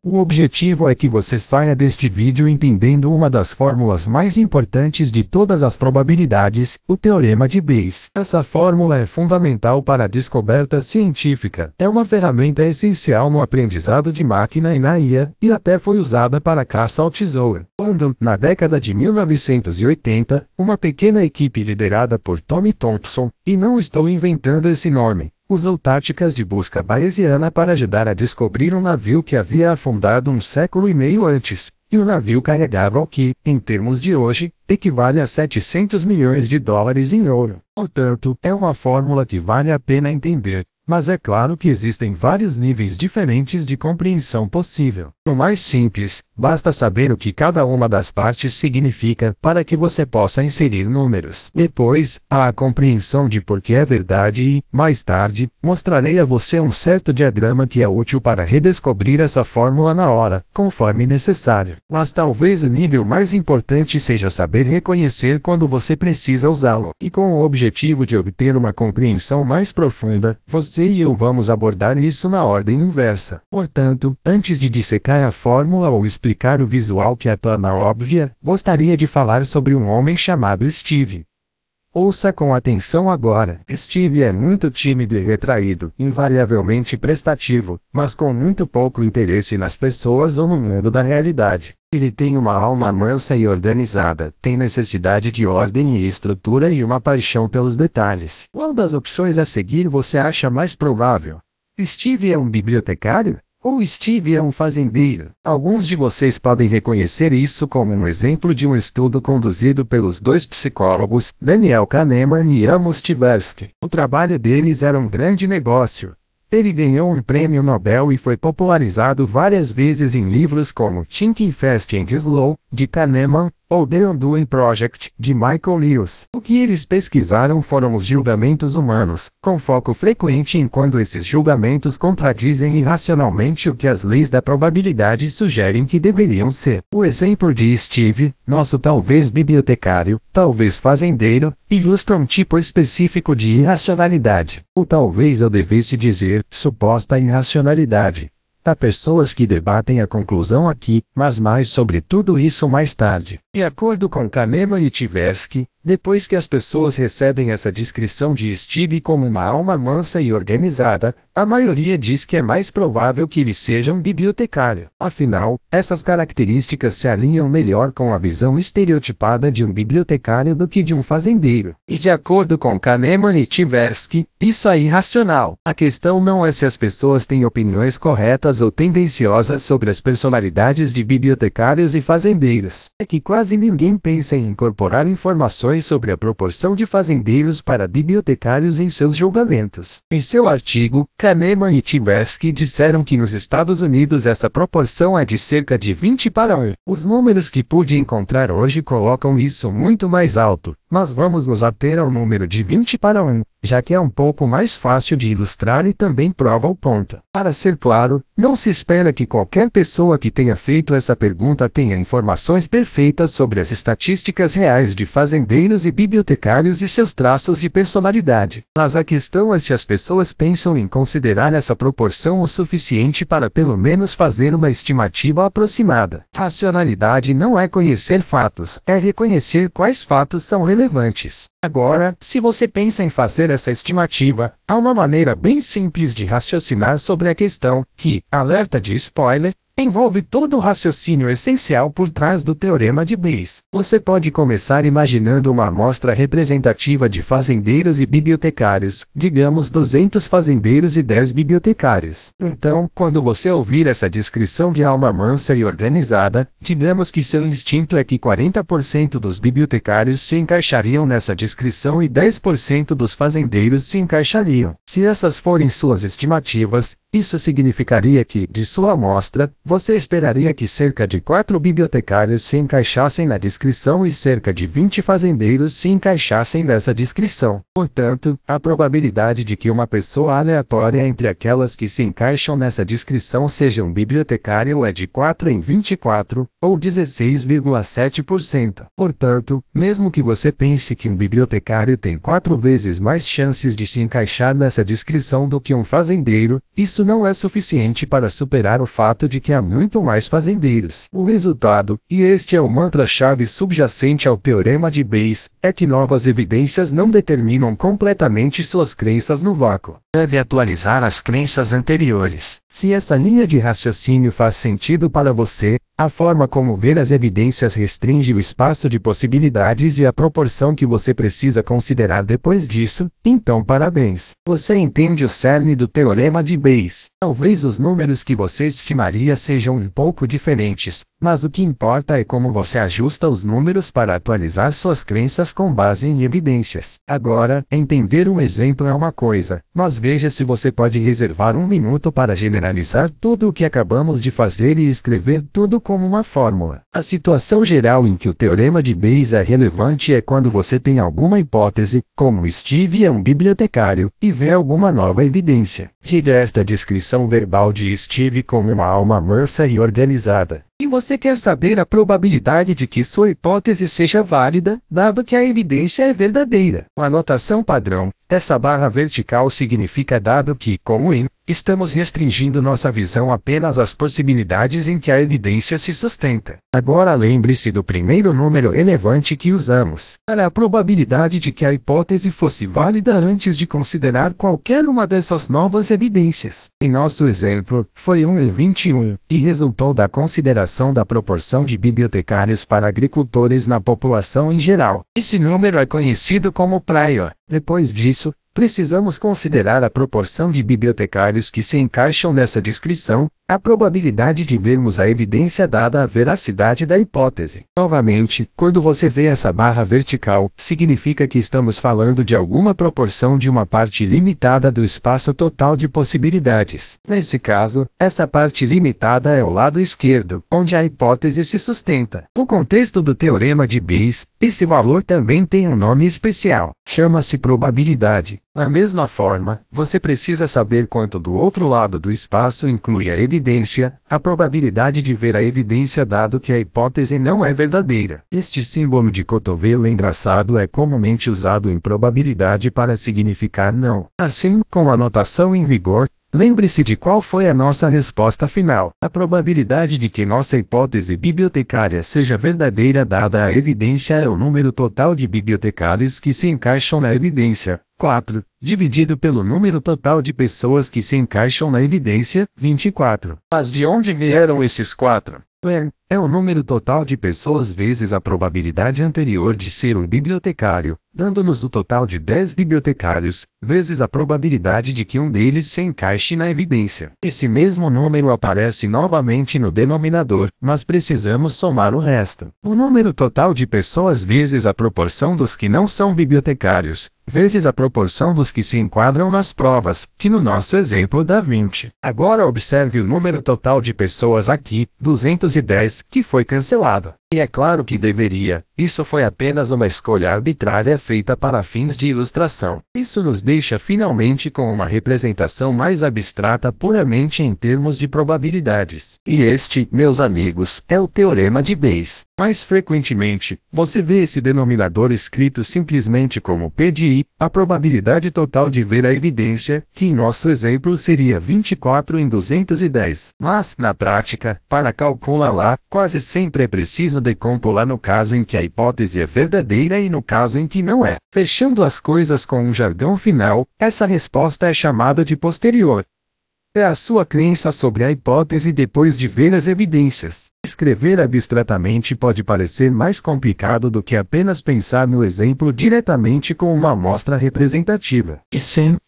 O objetivo é que você saia deste vídeo entendendo uma das fórmulas mais importantes de todas as probabilidades, o Teorema de Bayes. Essa fórmula é fundamental para a descoberta científica, é uma ferramenta essencial no aprendizado de máquina e na IA, e até foi usada para a caça ao tesouro. Quando, na década de 1980, uma pequena equipe liderada por Tommy Thompson, e não estou inventando esse nome, usou táticas de busca bayesiana para ajudar a descobrir um navio que havia afundado um século e meio antes, e o navio carregava o que, em termos de hoje, equivale a 700 milhões de dólares em ouro. Portanto, é uma fórmula que vale a pena entender. Mas é claro que existem vários níveis diferentes de compreensão possível. No mais simples, basta saber o que cada uma das partes significa para que você possa inserir números. Depois, há a compreensão de por que é verdade e, mais tarde, mostrarei a você um certo diagrama que é útil para redescobrir essa fórmula na hora, conforme necessário. Mas talvez o nível mais importante seja saber reconhecer quando você precisa usá-lo. E com o objetivo de obter uma compreensão mais profunda, você e eu vamos abordar isso na ordem inversa. Portanto, antes de dissecar a fórmula ou explicar o visual que é tão óbvia, gostaria de falar sobre um homem chamado Steve. Ouça com atenção agora. Steve é muito tímido e retraído, invariavelmente prestativo, mas com muito pouco interesse nas pessoas ou no mundo da realidade. Ele tem uma alma mansa e organizada, tem necessidade de ordem e estrutura e uma paixão pelos detalhes. Qual das opções a seguir você acha mais provável? Steve é um bibliotecário? Ou Steve é um fazendeiro? Alguns de vocês podem reconhecer isso como um exemplo de um estudo conduzido pelos dois psicólogos, Daniel Kahneman e Amos Tversky. O trabalho deles era um grande negócio. Ele ganhou um prêmio Nobel e foi popularizado várias vezes em livros como Thinking Fast and Slow, de Kahneman, ou The Undoing Project, de Michael Lewis. O que eles pesquisaram foram os julgamentos humanos, com foco frequente em quando esses julgamentos contradizem irracionalmente o que as leis da probabilidade sugerem que deveriam ser. O exemplo de Steve, nosso talvez bibliotecário, talvez fazendeiro, ilustra um tipo específico de irracionalidade. Ou talvez eu devesse dizer, suposta irracionalidade. Há pessoas que debatem a conclusão aqui, mas mais sobre tudo isso mais tarde. De acordo com Kahneman e Tversky, depois que as pessoas recebem essa descrição de Steve como uma alma mansa e organizada, a maioria diz que é mais provável que ele seja um bibliotecário. Afinal, essas características se alinham melhor com a visão estereotipada de um bibliotecário do que de um fazendeiro. E de acordo com Kahneman e Tversky, isso é irracional. A questão não é se as pessoas têm opiniões corretas ou tendenciosas sobre as personalidades de bibliotecários e fazendeiros. É que quase ninguém pensa em incorporar informações sobre a proporção de fazendeiros para bibliotecários em seus julgamentos. Em seu artigo, Kahneman e Tversky disseram que nos Estados Unidos essa proporção é de cerca de 20 para 1. Os números que pude encontrar hoje colocam isso muito mais alto, mas vamos nos ater ao número de 20 para 1, já que é um pouco mais fácil de ilustrar e também prova o ponto. Para ser claro, não se espera que qualquer pessoa que tenha feito essa pergunta tenha informações perfeitas sobre as estatísticas reais de fazendeiros e bibliotecários e seus traços de personalidade. Mas a questão é se as pessoas pensam em considerar essa proporção o suficiente para pelo menos fazer uma estimativa aproximada. Racionalidade não é conhecer fatos, é reconhecer quais fatos são relevantes. Agora, se você pensa em fazer essa estimativa, há uma maneira bem simples de raciocinar sobre a questão, que, alerta de spoiler, envolve todo o raciocínio essencial por trás do Teorema de Bayes. Você pode começar imaginando uma amostra representativa de fazendeiros e bibliotecários, digamos 200 fazendeiros e 10 bibliotecários. Então, quando você ouvir essa descrição de alma mansa e organizada, digamos que seu instinto é que 40% dos bibliotecários se encaixariam nessa descrição e 10% dos fazendeiros se encaixariam. Se essas forem suas estimativas, isso significaria que, de sua amostra, você esperaria que cerca de 4 bibliotecários se encaixassem na descrição e cerca de 20 fazendeiros se encaixassem nessa descrição. Portanto, a probabilidade de que uma pessoa aleatória entre aquelas que se encaixam nessa descrição seja um bibliotecário é de 4 em 24, ou 16,7%. Portanto, mesmo que você pense que um bibliotecário bibliotecário tem 4 vezes mais chances de se encaixar nessa descrição do que um fazendeiro, isso não é suficiente para superar o fato de que há muito mais fazendeiros. O resultado, e este é o mantra-chave subjacente ao teorema de Bayes, é que novas evidências não determinam completamente suas crenças no vácuo. Deve atualizar as crenças anteriores. Se essa linha de raciocínio faz sentido para você, a forma como ver as evidências restringe o espaço de possibilidades e a proporção que você precisa considerar depois disso, então parabéns. Você entende o cerne do teorema de Bayes. Talvez os números que você estimaria sejam um pouco diferentes, mas o que importa é como você ajusta os números para atualizar suas crenças com base em evidências. Agora, entender um exemplo é uma coisa, mas veja se você pode reservar um minuto para generalizar tudo o que acabamos de fazer e escrever tudo como uma fórmula. A situação geral em que o teorema de Bayes é relevante é quando você tem alguma hipótese, como Steve é um bibliotecário, e vê alguma nova evidência. Diga esta descrição verbal de Steve como uma alma mansa e organizada. E você quer saber a probabilidade de que sua hipótese seja válida, dado que a evidência é verdadeira. A notação padrão, essa barra vertical significa dado que, como in, estamos restringindo nossa visão apenas às possibilidades em que a evidência se sustenta. Agora lembre-se do primeiro número relevante que usamos. Era a probabilidade de que a hipótese fosse válida antes de considerar qualquer uma dessas novas evidências. Em nosso exemplo, foi 1 em 21, e resultou da consideração da proporção de bibliotecários para agricultores na população em geral. Esse número é conhecido como prior. Depois disso, precisamos considerar a proporção de bibliotecários que se encaixam nessa descrição, a probabilidade de vermos a evidência dada a veracidade da hipótese. Novamente, quando você vê essa barra vertical, significa que estamos falando de alguma proporção de uma parte limitada do espaço total de possibilidades. Nesse caso, essa parte limitada é o lado esquerdo, onde a hipótese se sustenta. No contexto do teorema de Bayes, esse valor também tem um nome especial. Chama-se probabilidade. Da mesma forma, você precisa saber quanto do outro lado do espaço inclui a evidência, a probabilidade de ver a evidência dado que a hipótese não é verdadeira. Este símbolo de cotovelo engraçado é comumente usado em probabilidade para significar não. Assim, com a notação em vigor, lembre-se de qual foi a nossa resposta final. A probabilidade de que nossa hipótese bibliotecária seja verdadeira dada a evidência é o número total de bibliotecários que se encaixam na evidência, 4, dividido pelo número total de pessoas que se encaixam na evidência, 24. Mas de onde vieram esses 4? Bem, é o número total de pessoas vezes a probabilidade anterior de ser um bibliotecário, dando-nos o total de 10 bibliotecários, vezes a probabilidade de que um deles se encaixe na evidência. Esse mesmo número aparece novamente no denominador, mas precisamos somar o resto. O número total de pessoas vezes a proporção dos que não são bibliotecários, vezes a proporção dos que se enquadram nas provas, que no nosso exemplo dá 20. Agora observe o número total de pessoas aqui, 210, que foi cancelado. E é claro que deveria, isso foi apenas uma escolha arbitrária feita para fins de ilustração. Isso nos deixa finalmente com uma representação mais abstrata puramente em termos de probabilidades. E este, meus amigos, é o teorema de Bayes. Mais frequentemente, você vê esse denominador escrito simplesmente como P de I, a probabilidade total de ver a evidência, que em nosso exemplo seria 24 em 210. Mas, na prática, para calculá-la, quase sempre é preciso decompô-la no caso em que a hipótese é verdadeira e no caso em que não é. Fechando as coisas com um jargão final, essa resposta é chamada de posterior. É a sua crença sobre a hipótese depois de ver as evidências. Escrever abstratamente pode parecer mais complicado do que apenas pensar no exemplo diretamente com uma amostra representativa. E sim,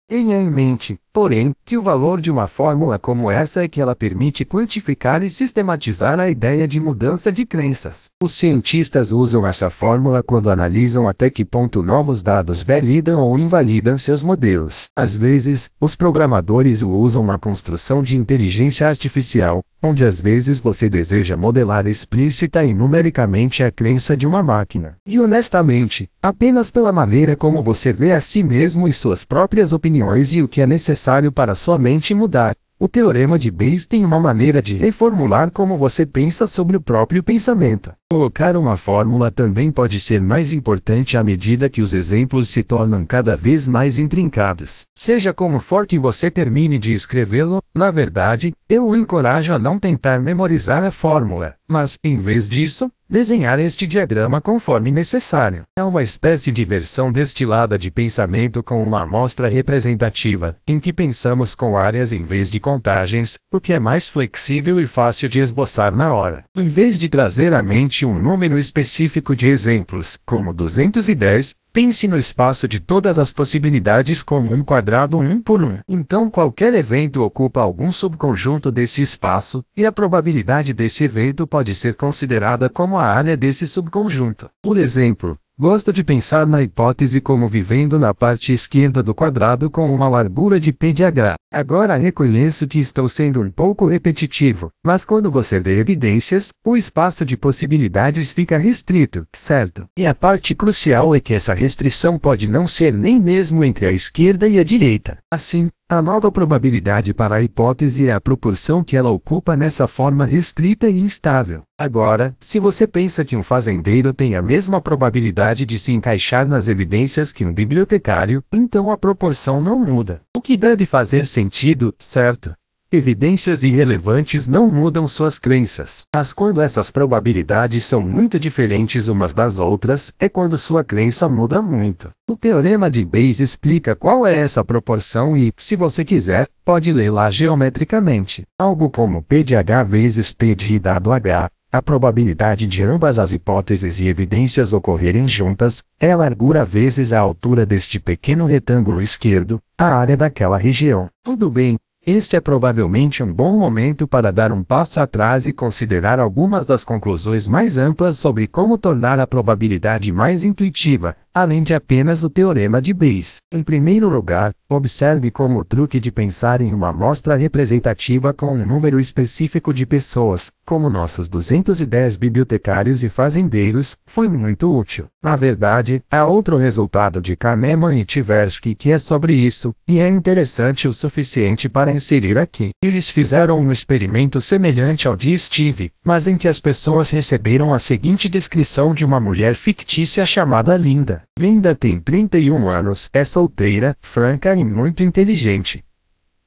tenha em mente, porém, que o valor de uma fórmula como essa é que ela permite quantificar e sistematizar a ideia de mudança de crenças. Os cientistas usam essa fórmula quando analisam até que ponto novos dados validam ou invalidam seus modelos. Às vezes, os programadores o usam na construção de inteligência artificial, onde às vezes você deseja modelar explícita e numericamente a crença de uma máquina. E honestamente, apenas pela maneira como você vê a si mesmo e suas próprias opiniões e o que é necessário para sua mente mudar, o teorema de Bayes tem uma maneira de reformular como você pensa sobre o próprio pensamento. Colocar uma fórmula também pode ser mais importante à medida que os exemplos se tornam cada vez mais intrincados. Seja como for que você termine de escrevê-lo, na verdade, eu o encorajo a não tentar memorizar a fórmula, mas, em vez disso, desenhar este diagrama conforme necessário. É uma espécie de versão destilada de pensamento com uma amostra representativa, em que pensamos com áreas em vez de contagens, o que é mais flexível e fácil de esboçar na hora. Em vez de trazer à mente um número específico de exemplos, como 210, pense no espaço de todas as possibilidades como um quadrado 1 por 1. Então qualquer evento ocupa algum subconjunto desse espaço, e a probabilidade desse evento pode ser considerada como a área desse subconjunto. Por exemplo, gosto de pensar na hipótese como vivendo na parte esquerda do quadrado com uma largura de π de h. Agora reconheço que estou sendo um pouco repetitivo, mas quando você vê evidências, o espaço de possibilidades fica restrito, certo? E a parte crucial é que essa restrição pode não ser nem mesmo entre a esquerda e a direita. Assim, a nova probabilidade para a hipótese é a proporção que ela ocupa nessa forma restrita e instável. Agora, se você pensa que um fazendeiro tem a mesma probabilidade de se encaixar nas evidências que um bibliotecário, então a proporção não muda. O que deve fazer sentido, certo? Evidências irrelevantes não mudam suas crenças. Mas quando essas probabilidades são muito diferentes umas das outras, é quando sua crença muda muito. O teorema de Bayes explica qual é essa proporção e, se você quiser, pode lê-la geometricamente. Algo como P de H vezes P de I dado H. A probabilidade de ambas as hipóteses e evidências ocorrerem juntas é a largura vezes a altura deste pequeno retângulo esquerdo, a área daquela região. Tudo bem. Este é provavelmente um bom momento para dar um passo atrás e considerar algumas das conclusões mais amplas sobre como tornar a probabilidade mais intuitiva, além de apenas o teorema de Bayes. Em primeiro lugar, observe como o truque de pensar em uma amostra representativa com um número específico de pessoas, como nossos 210 bibliotecários e fazendeiros, foi muito útil. Na verdade, há outro resultado de Kahneman e Tversky que é sobre isso, e é interessante o suficiente para inserir aqui. Eles fizeram um experimento semelhante ao de Steve, mas em que as pessoas receberam a seguinte descrição de uma mulher fictícia chamada Linda. Linda tem 31 anos, é solteira, franca e muito inteligente.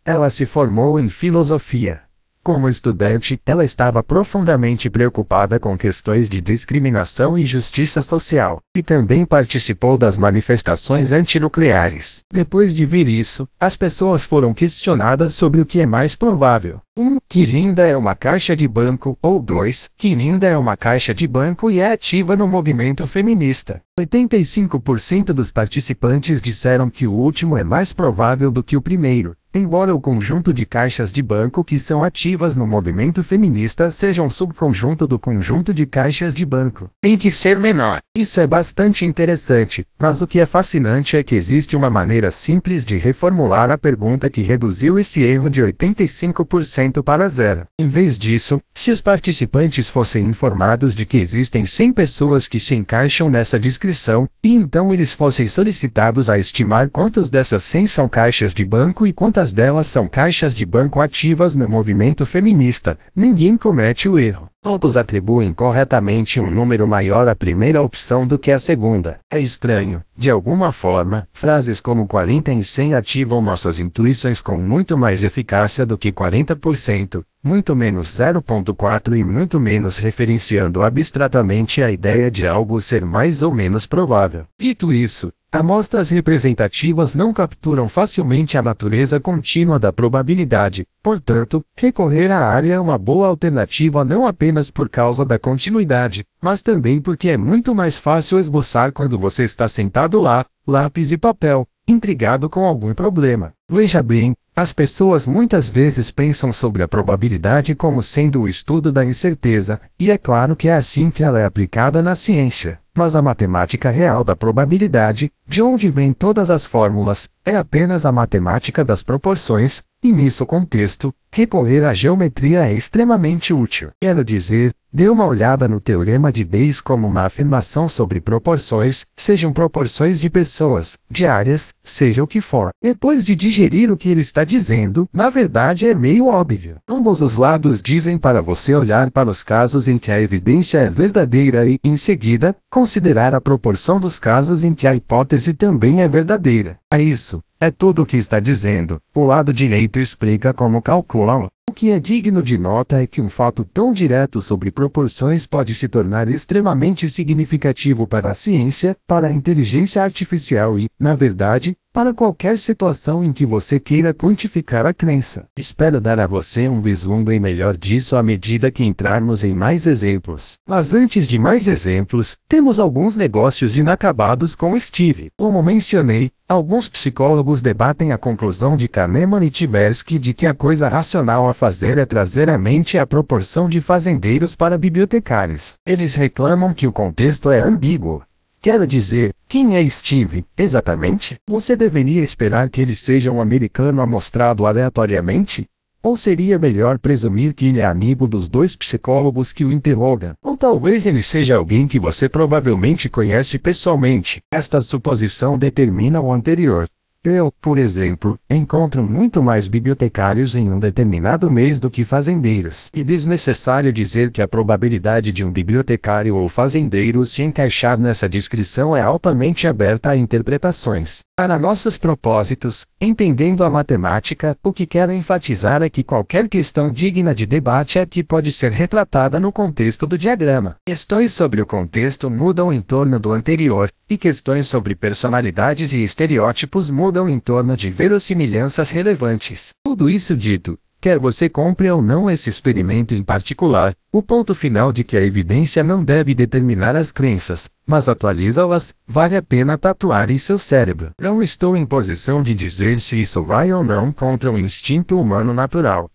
Ela se formou em filosofia. Como estudante, ela estava profundamente preocupada com questões de discriminação e justiça social, e também participou das manifestações antinucleares. Depois de ver isso, as pessoas foram questionadas sobre o que é mais provável. 1. Que Linda é uma caixa de banco, ou 2. Que Linda é uma caixa de banco e é ativa no movimento feminista. 85% dos participantes disseram que o último é mais provável do que o primeiro, embora o conjunto de caixas de banco que são ativas no movimento feminista seja um subconjunto do conjunto de caixas de banco. Tem que ser menor. Isso é bastante interessante, mas o que é fascinante é que existe uma maneira simples de reformular a pergunta que reduziu esse erro de 85% para zero. Em vez disso, se os participantes fossem informados de que existem 100 pessoas que se encaixam nessa descrição, e então eles fossem solicitados a estimar quantas dessas 100 são caixas de banco e quantas delas são caixas de banco ativas no movimento feminista, ninguém comete o erro. Todos atribuem corretamente um número maior à primeira opção do que à segunda. É estranho, de alguma forma, frases como 40 em 100 ativam nossas intuições com muito mais eficácia do que 40%, muito menos 0,4 e muito menos referenciando abstratamente a ideia de algo ser mais ou menos provável. Dito isso, amostras representativas não capturam facilmente a natureza contínua da probabilidade, portanto, recorrer à área é uma boa alternativa não apenas por causa da continuidade, mas também porque é muito mais fácil esboçar quando você está sentado lá, lápis e papel, intrigado com algum problema. Veja bem, as pessoas muitas vezes pensam sobre a probabilidade como sendo o estudo da incerteza, e é claro que é assim que ela é aplicada na ciência. Mas a matemática real da probabilidade, de onde vêm todas as fórmulas, é apenas a matemática das proporções, e nisso contexto, recorrer à geometria é extremamente útil. Quero dizer, Dê uma olhada no teorema de Bayes como uma afirmação sobre proporções, sejam proporções de pessoas, de áreas, seja o que for. Depois de digerir o que ele está dizendo, na verdade é meio óbvio. Ambos os lados dizem para você olhar para os casos em que a evidência é verdadeira e, em seguida, considerar a proporção dos casos em que a hipótese também é verdadeira. É isso. É tudo o que está dizendo. O lado direito explica como calculam. O que é digno de nota é que um fato tão direto sobre proporções pode se tornar extremamente significativo para a ciência, para a inteligência artificial e, na verdade, para qualquer situação em que você queira quantificar a crença. Espero dar a você um vislumbre melhor disso à medida que entrarmos em mais exemplos. Mas antes de mais exemplos, temos alguns negócios inacabados com Steve. Como mencionei, alguns psicólogos debatem a conclusão de Kahneman e Tversky de que a coisa racional a fazer é trazer à mente a proporção de fazendeiros para bibliotecários. Eles reclamam que o contexto é ambíguo. Quero dizer, quem é Steve, exatamente? Você deveria esperar que ele seja um americano amostrado aleatoriamente? Ou seria melhor presumir que ele é amigo dos dois psicólogos que o interrogam? Ou talvez ele seja alguém que você provavelmente conhece pessoalmente. Esta suposição determina o anterior. Eu, por exemplo, encontro muito mais bibliotecários em um determinado mês do que fazendeiros. E desnecessário dizer que a probabilidade de um bibliotecário ou fazendeiro se encaixar nessa descrição é altamente aberta a interpretações. Para nossos propósitos, entendendo a matemática, o que quero enfatizar é que qualquer questão digna de debate é que pode ser retratada no contexto do diagrama. Questões sobre o contexto mudam em torno do anterior, e questões sobre personalidades e estereótipos mudam em torno de verossimilhanças relevantes. Tudo isso dito, quer você compre ou não esse experimento em particular, o ponto final de que a evidência não deve determinar as crenças, mas atualiza-las, vale a pena tatuar em seu cérebro. Não estou em posição de dizer se isso vai ou não contra o instinto humano natural.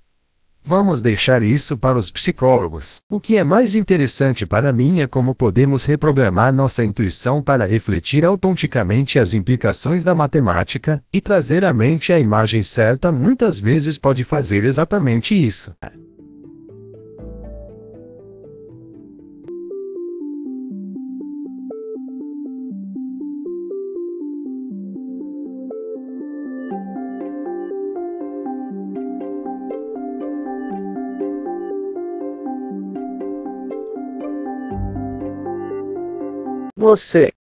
Vamos deixar isso para os psicólogos. O que é mais interessante para mim é como podemos reprogramar nossa intuição para refletir autenticamente as implicações da matemática, e trazer à mente a imagem certa muitas vezes pode fazer exatamente isso. Você